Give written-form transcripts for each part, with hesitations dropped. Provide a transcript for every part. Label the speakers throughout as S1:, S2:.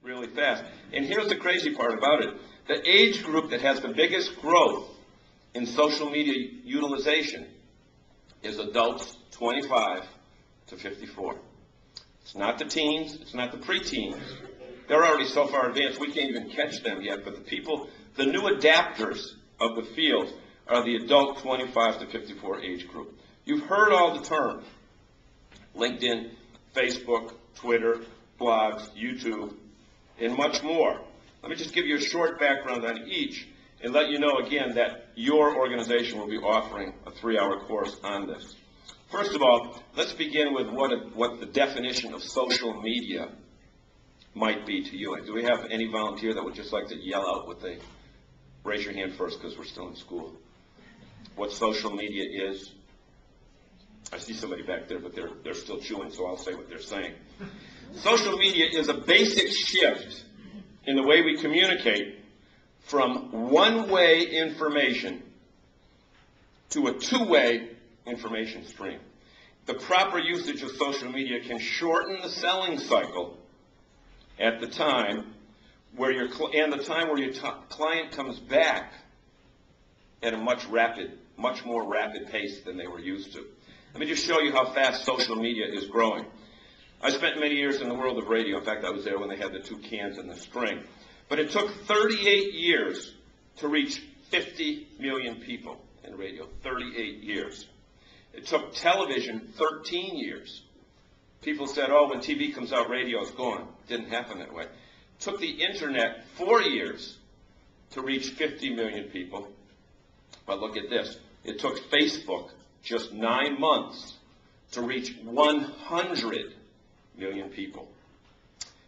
S1: really fast. And here's the crazy part about it. The age group that has the biggest growth in social media utilization is adults 25 to 54. It's not the teens, it's not the preteens. They're already so far advanced we can't even catch them yet, but the people, the new adapters of the field are the adult 25 to 54 age group. You've heard all the terms: LinkedIn, Facebook, Twitter, blogs, YouTube, and much more. Let me just give you a short background on each and let you know again that your organization will be offering a 3-hour course on this. First of all, let's begin with what the definition of social media might be to you. Do we have any volunteer that would just like to yell out what they, raise your hand first because we're still in school, what social media is? I see somebody back there, but they're still chewing, so I'll say what they're saying. Social media is a basic shift in the way we communicate from one-way information to a two-way information stream. The proper usage of social media can shorten the selling cycle at the time where your client comes back at a much more rapid pace than they were used to. Let me just show you how fast social media is growing. I spent many years in the world of radio. In fact, I was there when they had the 2 cans in the string. But it took 38 years to reach 50 million people in radio. 38 years. It took television 13 years. People said, oh, when TV comes out, radio is gone. It didn't happen that way. It took the internet 4 years to reach 50 million people. But look at this. It took Facebook just 9 months to reach 100 million people.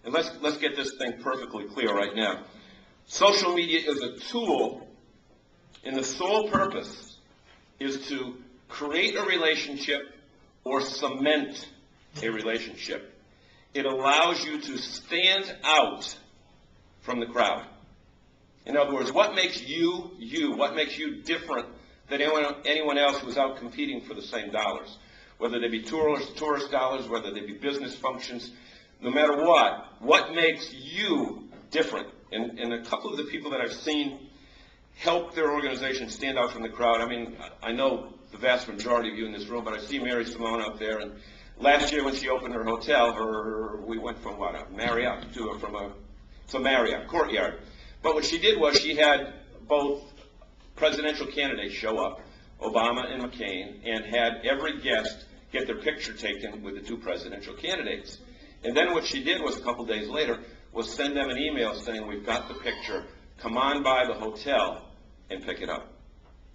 S1: And let's get this thing perfectly clear right now. Social media is a tool, and the sole purpose is to create a relationship or cement a relationship. It allows you to stand out from the crowd. In other words, what makes you you? What makes you different than anyone else who's out competing for the same dollars? Whether they be tourist dollars, whether they be business functions, no matter what makes you different? And a couple of the people that I've seen help their organization stand out from the crowd. I mean, I know the vast majority of you in this room, but I see Mary Simone out there. And last year when she opened her hotel, we went from a Marriott to Marriott, Courtyard. But what she did was she had both presidential candidates show up, Obama and McCain, and had every guest get their picture taken with the 2 presidential candidates. And then what she did was a couple days later was send them an email saying, we've got the picture, come on by the hotel and pick it up.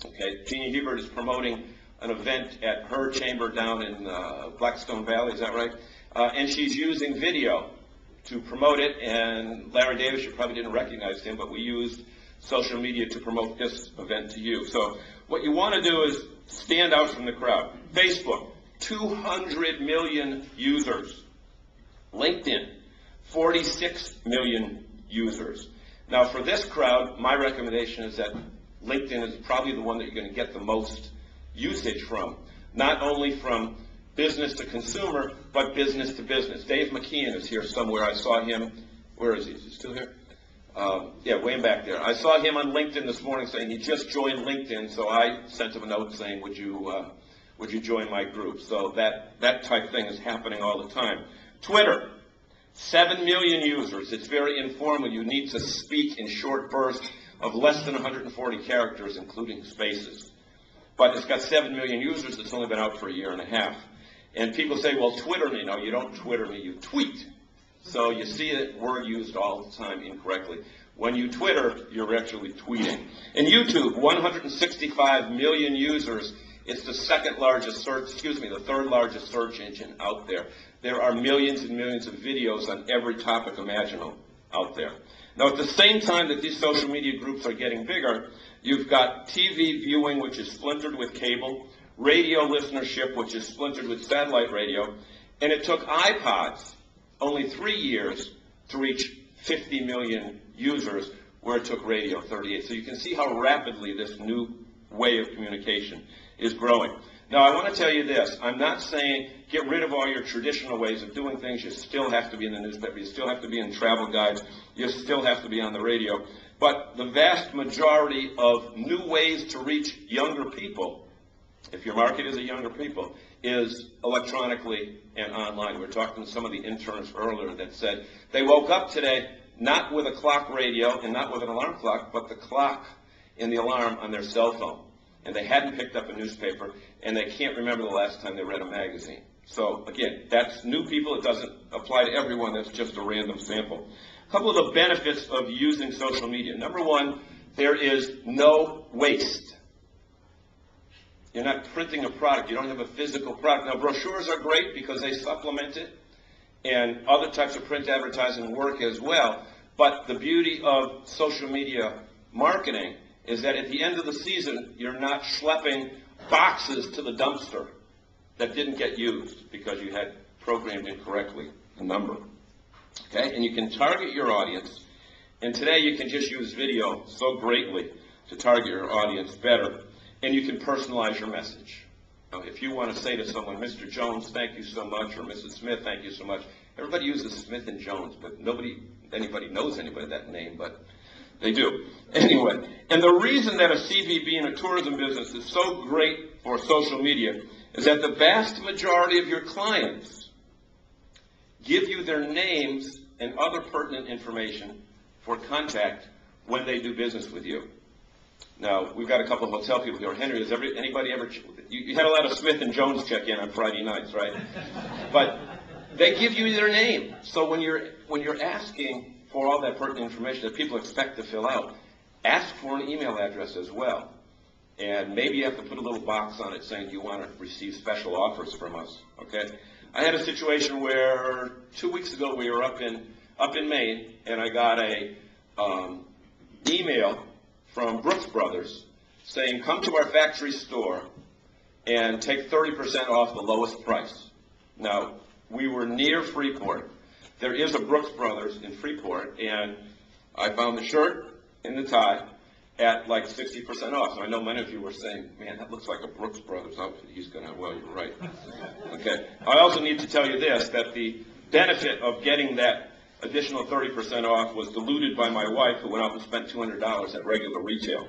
S1: Okay, Jeannie Hebert is promoting an event at her chamber down in Blackstone Valley, is that right? And she's using video to promote it, and Larry Davis, you probably didn't recognize him, but we used social media to promote this event to you. So what you want to do is stand out from the crowd. Facebook, 200 million users. LinkedIn, 46 million users. Now for this crowd, my recommendation is that LinkedIn is probably the one that you're going to get the most usage from. Not only from business to consumer, but business to business. Dave McKeon is here somewhere. I saw him. Where is he? Is he still here? Yeah, way back there. I saw him on LinkedIn this morning saying he just joined LinkedIn, so I sent him a note saying, would you join my group? So that type thing is happening all the time. Twitter, 7 million users. It's very informal. You need to speak in short bursts of less than 140 characters, including spaces. But it's got 7 million users. It's only been out for a year and a half. And people say, well, Twitter me. No, you don't Twitter me, you tweet. So you see that word used all the time incorrectly. When you Twitter, you're actually tweeting. And YouTube, 165 million users. It's the the third largest search engine out there. There are millions and millions of videos on every topic imaginable out there. Now, at the same time that these social media groups are getting bigger, you've got TV viewing, which is splintered with cable, radio listenership, which is splintered with satellite radio, and it took iPods only 3 years to reach 50 million users, where it took radio 38. So you can see how rapidly this new way of communication is growing. Now, I want to tell you this. I'm not saying get rid of all your traditional ways of doing things. You still have to be in the newspaper. You still have to be in travel guides. You still have to be on the radio. But the vast majority of new ways to reach younger people, if your market is a younger people, is electronically and online. We were talking to some of the interns earlier that said they woke up today not with a clock radio and not with an alarm clock, but the clock in the alarm on their cell phone. And they hadn't picked up a newspaper, and they can't remember the last time they read a magazine. So, again, that's new people. It doesn't apply to everyone. That's just a random sample. A couple of the benefits of using social media. Number one, there is no waste. You're not printing a product. You don't have a physical product. Now, brochures are great because they supplement it, and other types of print advertising work as well. But the beauty of social media marketing is that at the end of the season, you're not schlepping boxes to the dumpster that didn't get used because you had programmed incorrectly a number. Okay? And you can target your audience. And today you can just use video so greatly to target your audience better. And you can personalize your message. Now, if you want to say to someone, Mr. Jones, thank you so much, or Mrs. Smith, thank you so much. Everybody uses Smith and Jones, but anybody knows anybody that name, but they do. Anyway, and the reason that a CVB and a tourism business is so great for social media is that the vast majority of your clients give you their names and other pertinent information for contact when they do business with you. Now, we've got a couple of hotel people here. Henry, has anybody ever, you had a lot of Smith and Jones check in on Friday nights, right? But they give you their name. So when you're asking for all that pertinent information that people expect to fill out, ask for an email address as well. And maybe you have to put a little box on it saying you want to receive special offers from us, okay? I had a situation where 2 weeks ago we were up in Maine, and I got a email from Brooks Brothers saying, come to our factory store and take 30% off the lowest price. Now, we were near Freeport. There is a Brooks Brothers in Freeport, and I found the shirt and the tie at like 60% off. So I know many of you were saying, man, that looks like a Brooks Brothers outfit. He's going to, well, you're right. Okay. I also need to tell you this, that the benefit of getting that additional 30% off was diluted by my wife, who went out and spent $200 at regular retail.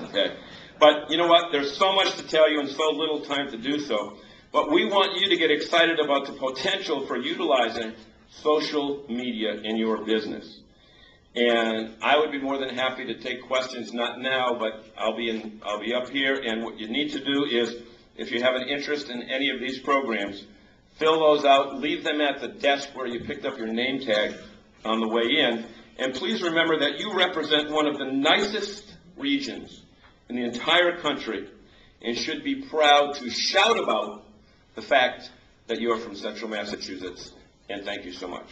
S1: Okay. But you know what? There's so much to tell you and so little time to do so. But we want you to get excited about the potential for utilizing social media in your business. And I would be more than happy to take questions, not now, but I'll be up here. And what you need to do is, if you have an interest in any of these programs, fill those out, leave them at the desk where you picked up your name tag on the way in. And please remember that you represent one of the nicest regions in the entire country and should be proud to shout about the fact that you're from Central Massachusetts. And thank you so much.